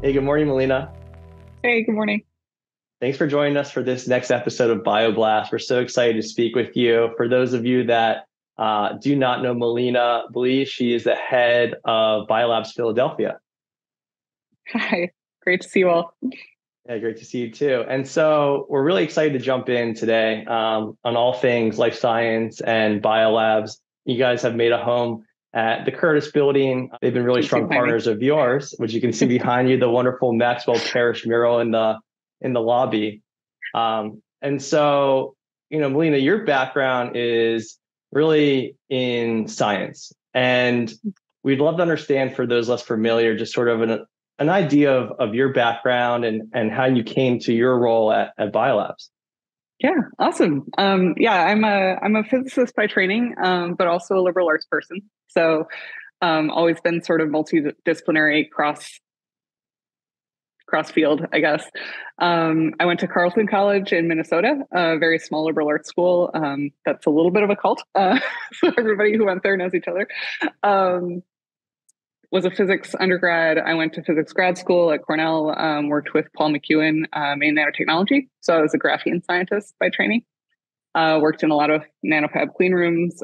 Hey, good morning, Melina. Hey, good morning. Thanks for joining us for this next episode of BioBlast. We're so excited to speak with you. For those of you that do not know Melina Blees, she is the head of BioLabs Philadelphia. Hi, great to see you all. Yeah, great to see you too. And so we're really excited to jump in today on all things life science and biolabs. You guys have made a home at the Curtis building. They've been really You can see strong behind me. partners of yours, which you can see behind you, the wonderful Maxwell Parrish mural in the lobby. And so, Melina, your background is really in science. And we'd love to understand for those less familiar, just sort of an idea of your background and how you came to your role at BioLabs. Yeah, awesome. Yeah, I'm a physicist by training, but also a liberal arts person. So, always been sort of multidisciplinary cross field, I guess. I went to Carleton College in Minnesota, a very small liberal arts school. That's a little bit of a cult. So everybody who went there knows each other. Um, was a physics undergrad. I went to physics grad school at Cornell, worked with Paul McEwen in nanotechnology. So I was a graphene scientist by training. Worked in a lot of nanofab clean rooms.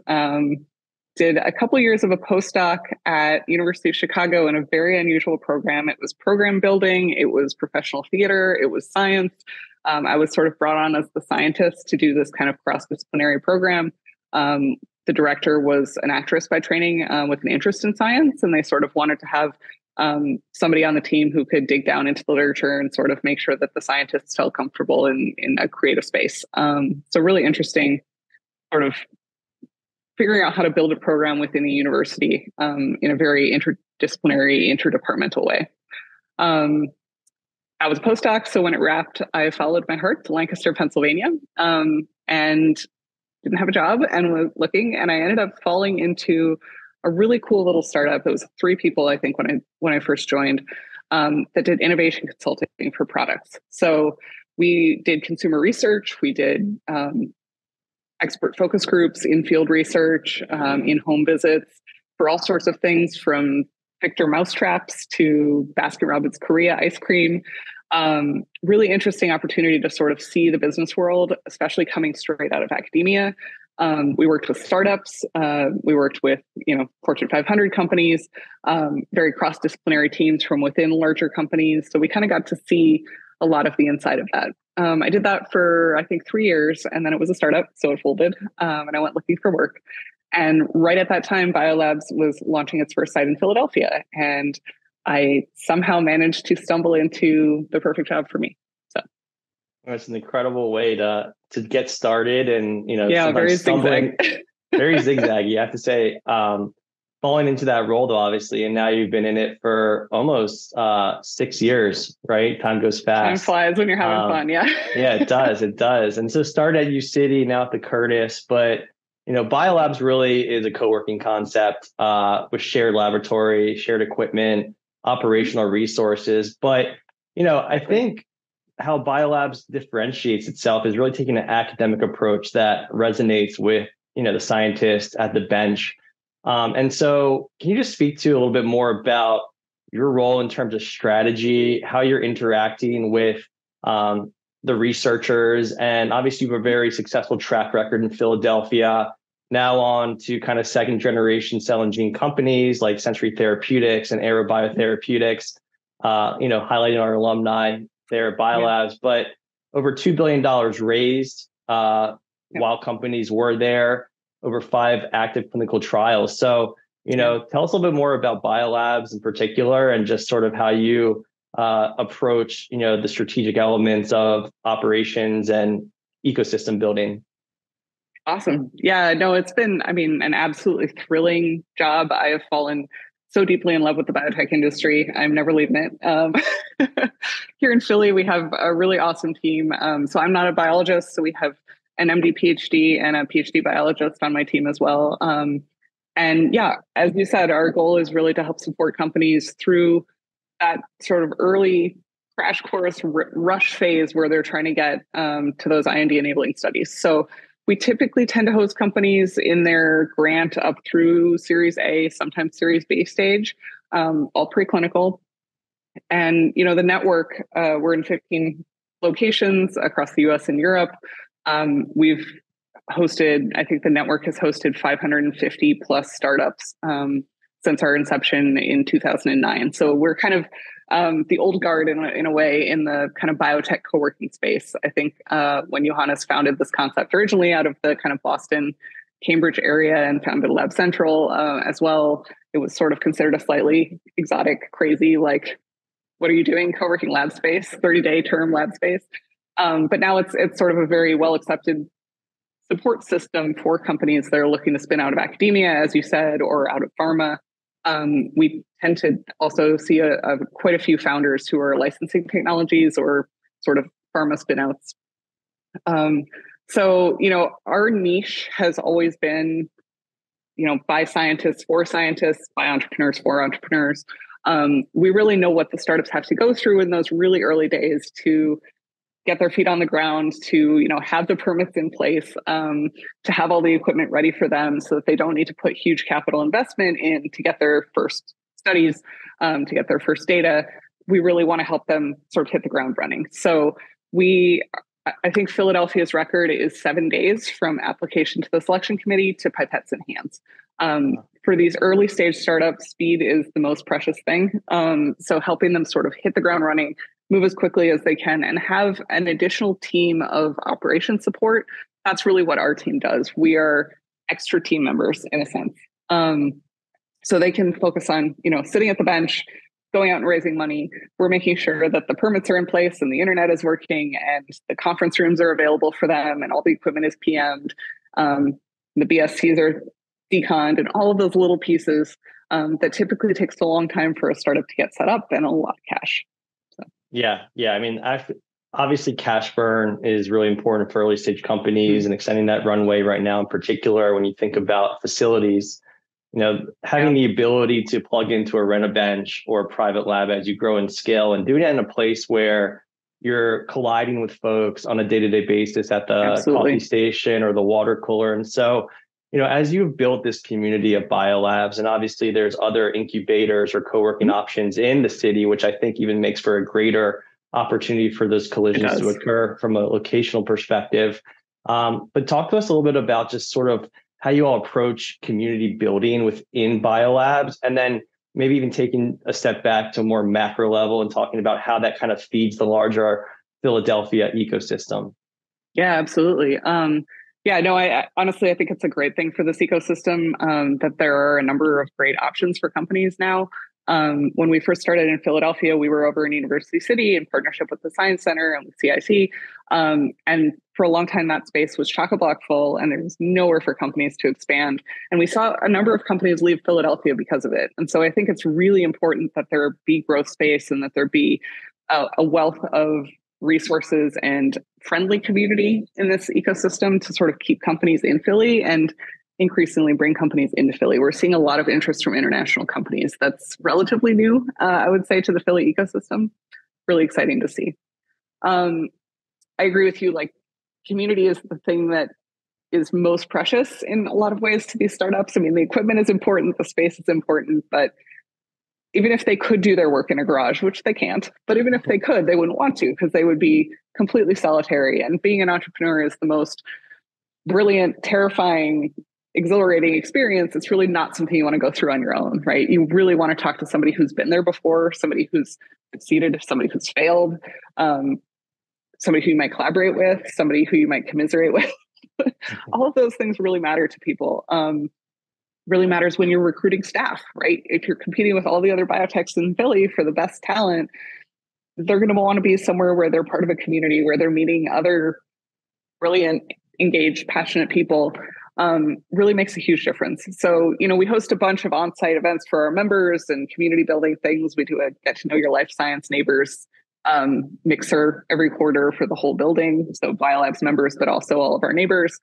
Did a couple of years of a postdoc at University of Chicago in a very unusual program. It was program building, it was professional theater, it was science. I was sort of brought on as the scientist to do this kind of cross-disciplinary program. The director was an actress by training with an interest in science, and they sort of wanted to have somebody on the team who could dig down into the literature and sort of make sure that the scientists felt comfortable in a creative space. So really interesting sort of figuring out how to build a program within a university in a very interdisciplinary, interdepartmental way. I was a postdoc, so when it wrapped, I followed my heart to Lancaster, Pennsylvania, and didn't have a job and was looking, and I ended up falling into a really cool little startup. It was three people, I think, when I first joined, that did innovation consulting for products. So we did consumer research, we did expert focus groups, in-field research, in-home visits for all sorts of things from Victor mousetraps to Baskin-Robbins Korea ice cream. Really interesting opportunity to sort of see the business world, especially coming straight out of academia. We worked with startups. We worked with, Fortune 500 companies, very cross-disciplinary teams from within larger companies. So we kind of got to see a lot of the inside of that. I did that for, I think, 3 years, and then it was a startup, so it folded, and I went looking for work. And right at that time, BioLabs was launching its first site in Philadelphia, and I somehow managed to stumble into the perfect job for me. So It's an incredible way to get started, and yeah, sometimes very stumbling, zigzag. very zigzaggy. You have to say, falling into that role though, obviously, and now you've been in it for almost 6 years, right? Time goes Time fast. flies when you're having Um, fun. Yeah. yeah, it does. It does. And so started at U City, now at the Curtis, but BioLabs really is a co-working concept with shared laboratory, shared equipment, operational resources. But I think how BioLabs differentiates itself is really taking an academic approach that resonates with the scientists at the bench. And so, can you just speak to a little bit more about your role in terms of strategy, how you're interacting with the researchers, and obviously you have a very successful track record in Philadelphia. Now on to kind of second generation cell and gene companies like Century Therapeutics and Aero Biotherapeutics, highlighting our alumni there at Yeah. BioLabs, but over $2 billion raised while companies were there, over 5 active clinical trials. So, tell us a little bit more about BioLabs in particular and just sort of how you approach, the strategic elements of operations and ecosystem building. Awesome. Yeah, no, it's been, an absolutely thrilling job. I have fallen so deeply in love with the biotech industry. I'm never leaving it. Here in Philly, we have a really awesome team. So I'm not a biologist, so we have an MD, PhD, and a PhD biologist on my team as well. And yeah, as you said, our goal is really to help support companies through that sort of early crash course rush phase where they're trying to get to those IND enabling studies. So we typically tend to host companies in their grant up through Series A, sometimes Series B stage, all preclinical. And, the network, we're in 15 locations across the US and Europe. We've hosted, I think the network has hosted 550 plus startups since our inception in 2009. So we're kind of the old guard in a way in the kind of biotech co-working space. I think when Johannes founded this concept originally out of the kind of Boston, Cambridge area and founded Lab Central as well, it was sort of considered a slightly exotic, crazy, like, what are you doing? Co-working lab space, 30-day term lab space. But now it's sort of a very well-accepted support system for companies that are looking to spin out of academia, as you said, or out of pharma. We tend to also see quite a few founders who are licensing technologies or sort of pharma spinouts. So, our niche has always been, by scientists for scientists, by entrepreneurs for entrepreneurs. We really know what the startups have to go through in those really early days to get their feet on the ground, to have the permits in place, to have all the equipment ready for them so that they don't need to put huge capital investment in to get their first studies, to get their first data. We really want to help them sort of hit the ground running. So I think Philadelphia's record is 7 days from application to the selection committee to pipettes in hands. For these early stage startups, speed is the most precious thing. So helping them sort of hit the ground running, move as quickly as they can, and have an additional team of operation support. That's really what our team does. We are extra team members in a sense. So they can focus on, sitting at the bench, going out and raising money. We're making sure that the permits are in place and the internet is working and the conference rooms are available for them and all the equipment is PM'd. The BSCs are deconned and all of those little pieces that typically takes a long time for a startup to get set up and a lot of cash. So. Yeah. I mean, obviously cash burn is really important for early stage companies and extending that runway right now in particular when you think about facilities. Having the ability to plug into a rent-a-bench or a private lab as you grow and scale and doing it in a place where you're colliding with folks on a day-to-day basis at the coffee station or the water cooler. And so, as you've built this community of biolabs, and obviously there's other incubators or co-working options in the city, which I think even makes for a greater opportunity for those collisions to occur from a locational perspective. But talk to us a little bit about just sort of how you all approach community building within BioLabs, and then maybe even taking a step back to a more macro level and talking about how that kind of feeds the larger Philadelphia ecosystem. Yeah, absolutely. I honestly, I think it's a great thing for this ecosystem that there are a number of great options for companies now. When we first started in Philadelphia, we were over in University City in partnership with the Science Center and with CIC. And for a long time, that space was chock-a-block full and there was nowhere for companies to expand. And we saw a number of companies leave Philadelphia because of it. And so I think it's really important that there be growth space and that there be a wealth of resources and friendly community in this ecosystem to sort of keep companies in Philly and increasingly bring companies into Philly. We're seeing a lot of interest from international companies. That's relatively new, I would say, to the Philly ecosystem. Really exciting to see. I agree with you. Like, community is the thing that is most precious in a lot of ways to these startups. I mean, the equipment is important, the space is important, but even if they could do their work in a garage, which they can't, but even if they could, they wouldn't want to because they would be completely solitary. And being an entrepreneur is the most brilliant, terrifying, exhilarating experience. It's really not something you want to go through on your own, right? You really want to talk to somebody who's been there before, somebody who's succeeded, somebody who's failed, somebody who you might collaborate with, somebody who you might commiserate with. All of those things really matter to people. Really matters when you're recruiting staff, right? If you're competing with all the other biotechs in Philly for the best talent, they're going to want to be somewhere where they're part of a community, where they're meeting other brilliant, engaged, passionate people. Really makes a huge difference. So, we host a bunch of on-site events for our members and community building things. We do a get to know your life science neighbors mixer every quarter for the whole building. So BioLabs members, but also all of our neighbors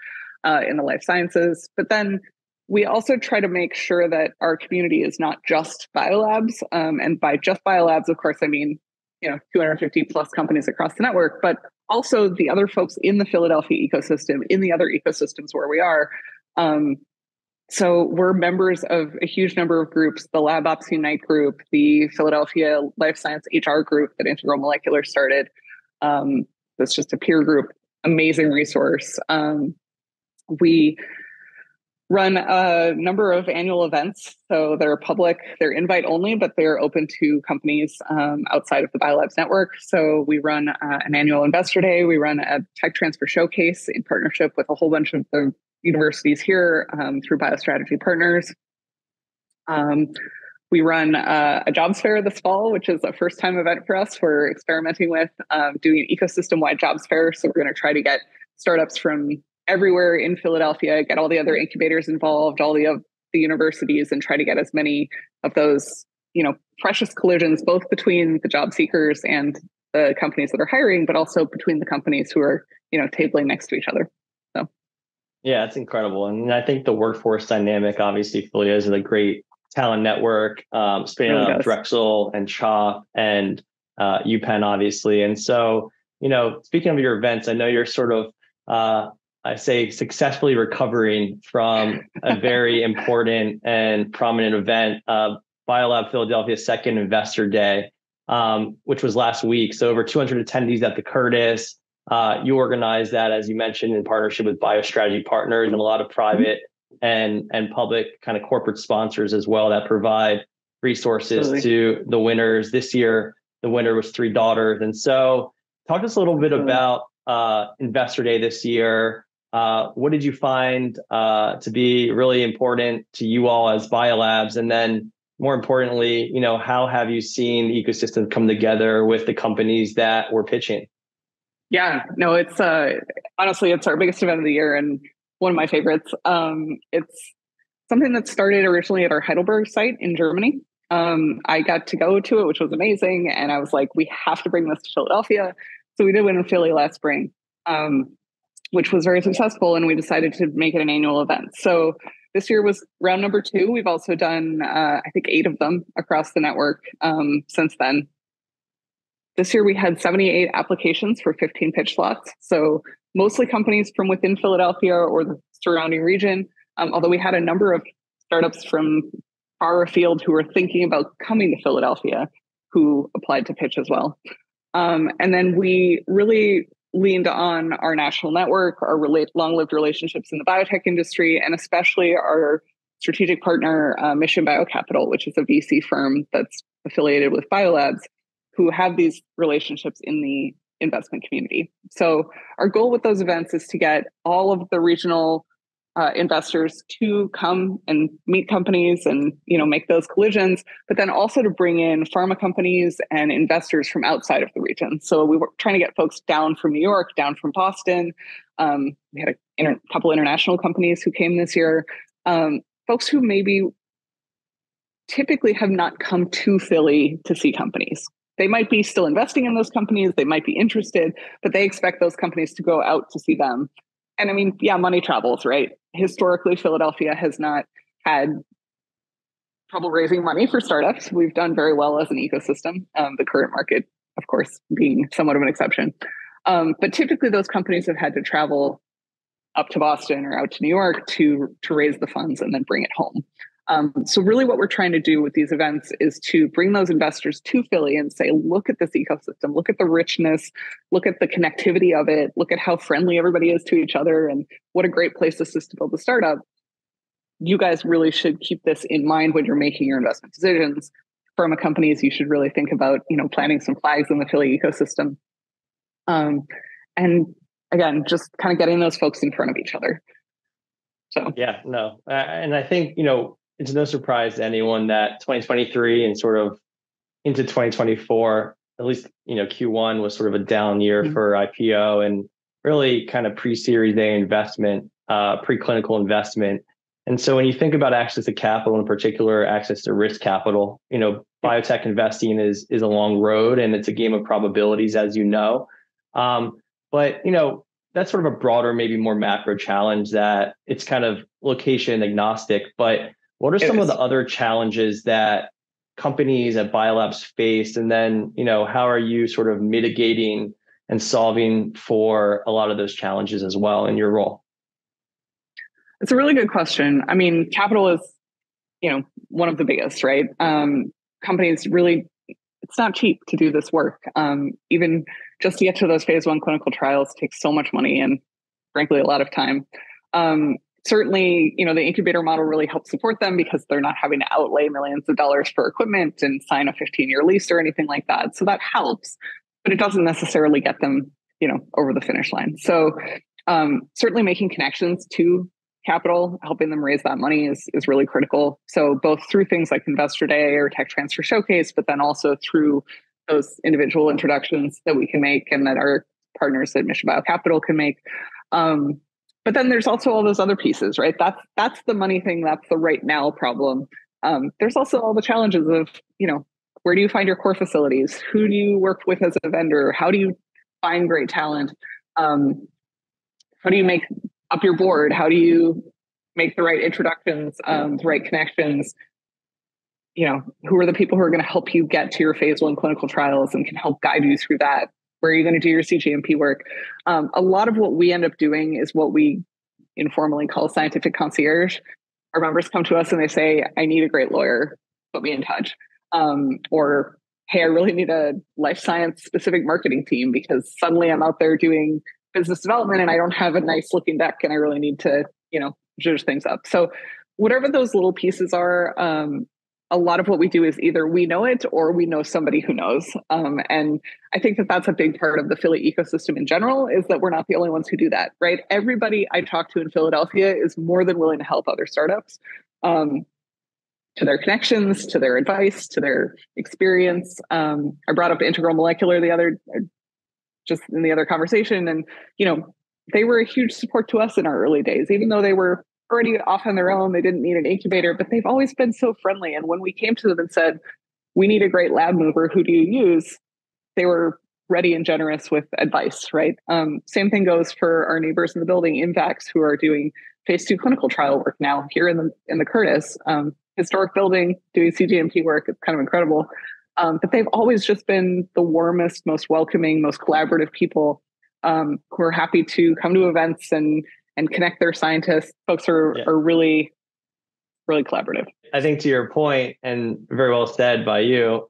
in the life sciences. But then we also try to make sure that our community is not just BioLabs. And by just BioLabs, of course, I mean, 250 plus companies across the network, but also the other folks in the Philadelphia ecosystem, in the other ecosystems where we are. So we're members of a huge number of groups, the Lab Ops Unite group, the Philadelphia Life Science HR group that Integral Molecular started. That's just a peer group, amazing resource. We run a number of annual events. So they're public, they're invite only, but they're open to companies outside of the BioLabs network. So we run an annual investor day. We run a tech transfer showcase in partnership with a whole bunch of the universities here through BioStrategy Partners. We run a jobs fair this fall, which is a first time event for us. We're experimenting with doing an ecosystem-wide jobs fair. So we're going to try to get startups from everywhere in Philadelphia, get all the other incubators involved, all the universities, and try to get as many of those, precious collisions, both between the job seekers and the companies that are hiring, but also between the companies who are, tabling next to each other. So, yeah, it's incredible. And I think the workforce dynamic, obviously, Philly is a great talent network, spanning really out Drexel and CHOP and UPenn, obviously. And so, speaking of your events, I know you're sort of, I say, successfully recovering from a very important and prominent event, BioLab Philadelphia's second Investor Day, which was last week. So over 200 attendees at the Curtis. You organized that, as you mentioned, in partnership with BioStrategy Partners and a lot of private and public kind of corporate sponsors as well that provide resources to the winners. This year, the winner was 3 daughters. And so talk to us a little bit about Investor Day this year. What did you find to be really important to you all as BioLabs? And then more importantly, how have you seen the ecosystem come together with the companies that were pitching? Yeah, no, it's honestly, it's our biggest event of the year and one of my favorites. It's something that started originally at our Heidelberg site in Germany. I got to go to it, which was amazing. And I was like, we have to bring this to Philadelphia. So we did one in Philly last spring, which was very successful. And we decided to make it an annual event. So this year was round number 2. We've also done, I think, 8 of them across the network since then. This year we had 78 applications for 15 pitch slots. So mostly companies from within Philadelphia or the surrounding region, although we had a number of startups from far afield who were thinking about coming to Philadelphia who applied to pitch as well. And then we really leaned on our national network, our long-lived relationships in the biotech industry, and especially our strategic partner, Mission Biocapital, which is a VC firm that's affiliated with BioLabs, who have these relationships in the investment community. So our goal with those events is to get all of the regional investors to come and meet companies and make those collisions, but then also to bring in pharma companies and investors from outside of the region. So we were trying to get folks down from New York, down from Boston. We had a couple international companies who came this year. Folks who maybe typically have not come to Philly to see companies. They might be still investing in those companies. They might be interested, but they expect those companies to go out to see them. And I mean, yeah, money travels, right? Historically, Philadelphia has not had trouble raising money for startups. We've done very well as an ecosystem. The current market, of course, being somewhat of an exception. But typically those companies have had to travel up to Boston or out to New York to raise the funds and then bring it home. So really what we're trying to do with these events is to bring those investors to Philly and say, look at this ecosystem, look at the richness, look at the connectivity of it, look at how friendly everybody is to each other and what a great place this is to build a startup. You guys really should keep this in mind when you're making your investment decisions. Pharma companies, you should really think about, planting some flags in the Philly ecosystem. And again, just kind of getting those folks in front of each other. So yeah, no. And I think, it's no surprise to anyone that 2023 and sort of into 2024, at least, Q1 was sort of a down year for IPO and really kind of pre-Series A investment, preclinical investment. And so when you think about access to capital, in particular, access to risk capital, biotech investing is a long road and it's a game of probabilities, as you know. But, that's sort of a broader, maybe more macro challenge that it's kind of location agnostic, but what are some of the other challenges that companies at BioLabs face? And then, how are you sort of mitigating and solving for a lot of those challenges as well in your role? It's a really good question. I mean, capital is, one of the biggest, right? Companies really, it's not cheap to do this work. Even just to get to those phase 1 clinical trials takes so much money and frankly, a lot of time. Certainly, the incubator model really helps support them because they're not having to outlay millions of dollars for equipment and sign a 15-year lease or anything like that. So that helps, but it doesn't necessarily get them, over the finish line. So certainly making connections to capital, helping them raise that money is really critical. So both through things like Investor Day or Tech Transfer Showcase, but then also through those individual introductions that we can make and that our partners at Mission Bio Capital can make. But then there's also all those other pieces, right? That's the money thing. That's the right now problem. There's also all the challenges of, where do you find your core facilities? Who do you work with as a vendor? How do you find great talent? How do you make up your board? How do you make the right introductions, the right connections? Who are the people who are going to help you get to your phase 1 clinical trials and can help guide you through that? Where are you going to do your CGMP work? A lot of what we end up doing is what we informally call scientific concierge. Our members come to us and they say, I need a great lawyer, put me in touch. Or, hey, I really need a life science specific marketing team because suddenly I'm out there doing business development and I don't have a nice looking deck and I really need to, zhuzh things up. So whatever those little pieces are, a lot of what we do is either we know it or we know somebody who knows. And I think that that's a big part of the Philly ecosystem in general, is that we're not the only ones who do that, right? Everybody I talk to in Philadelphia is more than willing to help other startups, to their connections, to their advice, to their experience. I brought up Integral Molecular just in the other conversation. And, they were a huge support to us in our early days, even though they were already off on their own. They didn't need an incubator, but they've always been so friendly. And when we came to them and said, we need a great lab mover, who do you use? They were ready and generous with advice, right? Same thing goes for our neighbors in the building, Invax, who are doing phase 2 clinical trial work now here in the Curtis. Historic building, doing CGMP work. It's kind of incredible. But they've always just been the warmest, most welcoming, most collaborative people, who are happy to come to events and connect their scientists. Folks are really, really collaborative. I think to your point, and very well said by you,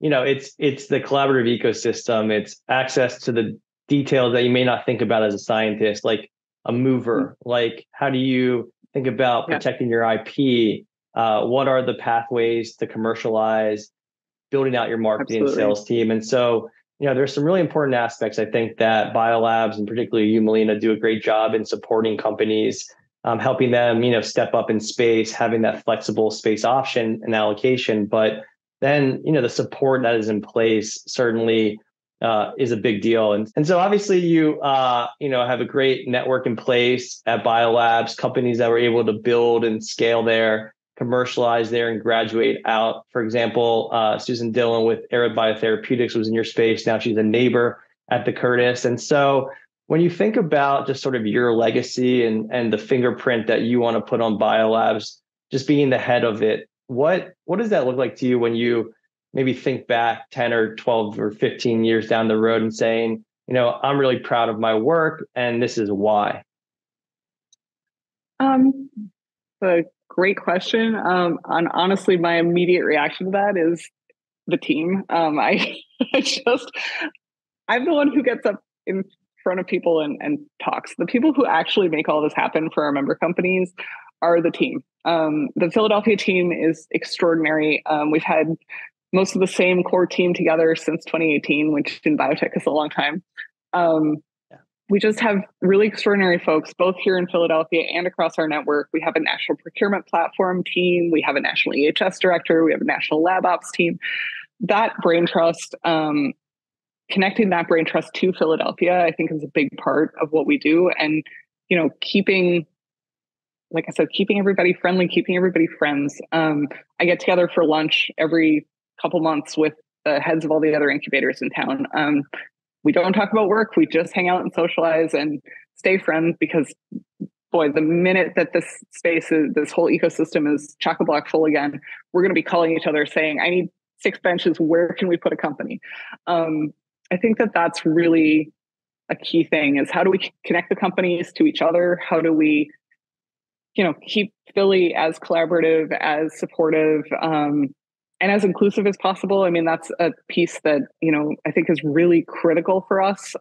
it's the collaborative ecosystem. It's access to the details that you may not think about as a scientist, like a mover. Like, how do you think about protecting your IP? What are the pathways to commercialize, building out your marketing and sales team? And so, there's some really important aspects, I think, that BioLabs, and particularly you, Melina, do a great job in supporting companies, helping them, step up in space, having that flexible space option and allocation. But then, the support that is in place certainly is a big deal. And so obviously you, have a great network in place at BioLabs, companies that were able to build and scale there, commercialize there, and graduate out. For example, Susan Dillon with Arid Biotherapeutics was in your space. Now she's a neighbor at the Curtis. And so when you think about just sort of your legacy and the fingerprint that you want to put on BioLabs, just being the head of it, what does that look like to you when you maybe think back 10 or 12 or 15 years down the road and saying, I'm really proud of my work and this is why? A great question. And honestly, my immediate reaction to that is the team. I'm the one who gets up in front of people and talks. The people who actually make all this happen for our member companies are the team. The Philadelphia team is extraordinary. We've had most of the same core team together since 2018, which in biotech is a long time. We just have really extraordinary folks, both here in Philadelphia and across our network. We have a national procurement platform team. We have a national EHS director. We have a national lab ops team. That brain trust, connecting that brain trust to Philadelphia, I think is a big part of what we do. And, keeping everybody friendly, keeping everybody friends. I get together for lunch every couple months with the heads of all the other incubators in town. We don't talk about work. We just hang out and socialize and stay friends because, boy, the minute that this whole ecosystem is chock-a-block full again, we're going to be calling each other saying, I need 6 benches. Where can we put a company? I think that that's really a key thing, is how do we connect the companies to each other? How do we keep Philly as collaborative, as supportive, and as inclusive as possible. I mean, that's a piece that, I think is really critical for us,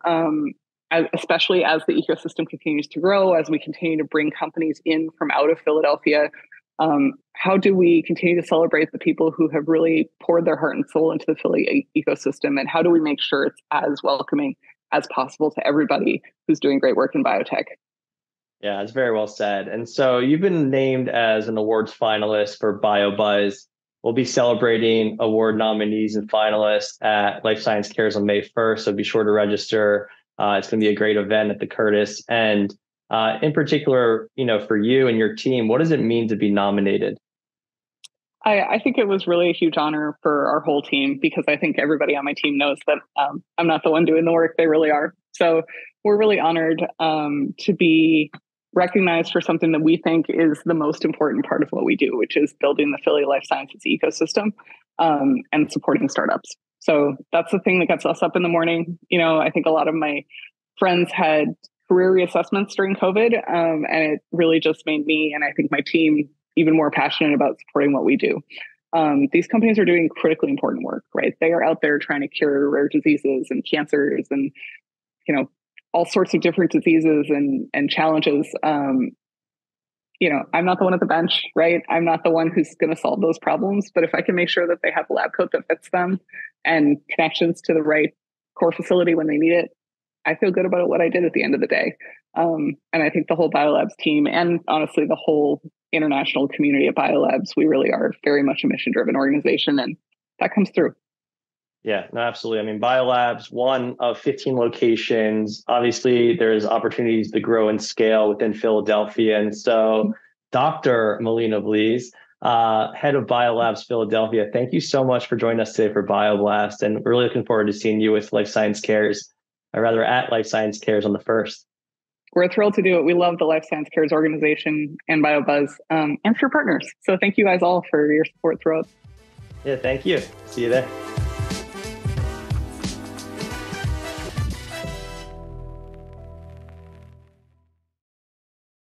especially as the ecosystem continues to grow, as we continue to bring companies in from out of Philadelphia. How do we continue to celebrate the people who have really poured their heart and soul into the Philly ecosystem? And how do we make sure it's as welcoming as possible to everybody who's doing great work in biotech? Yeah, it's very well said. And so you've been named as an awards finalist for BioBuzz. We'll be celebrating award nominees and finalists at Life Science Cares on May 1st. So be sure to register. It's going to be a great event at the Curtis. And in particular, for you and your team, what does it mean to be nominated? I think it was really a huge honor for our whole team, because I think everybody on my team knows that I'm not the one doing the work. They really are. So we're really honored to be recognized for something that we think is the most important part of what we do, which is building the Philly life sciences ecosystem and supporting startups. So that's the thing that gets us up in the morning. I think a lot of my friends had career reassessments during COVID, and it really just made me, and I think my team, even more passionate about supporting what we do. These companies are doing critically important work, right? They are out there trying to cure rare diseases and cancers and, all sorts of different diseases and challenges. I'm not the one at the bench, right? I'm not the one who's going to solve those problems, but if I can make sure that they have a lab coat that fits them and connections to the right core facility when they need it, I feel good about what I did at the end of the day. And I think the whole BioLabs team, and honestly, the whole international community at BioLabs, we really are very much a mission-driven organization, and that comes through. Yeah, no, absolutely. I mean, BioLabs, one of 15 locations. Obviously, there's opportunities to grow and scale within Philadelphia. And so, Dr. Melina Blees, head of BioLabs Philadelphia, thank you so much for joining us today for BioBlast. And we're really looking forward to seeing you with Life Science Cares, or rather at Life Science Cares on the 1st. We're thrilled to do it. We love the Life Science Cares organization and BioBuzz and for partners. So thank you guys all for your support throughout. Yeah, thank you. See you there.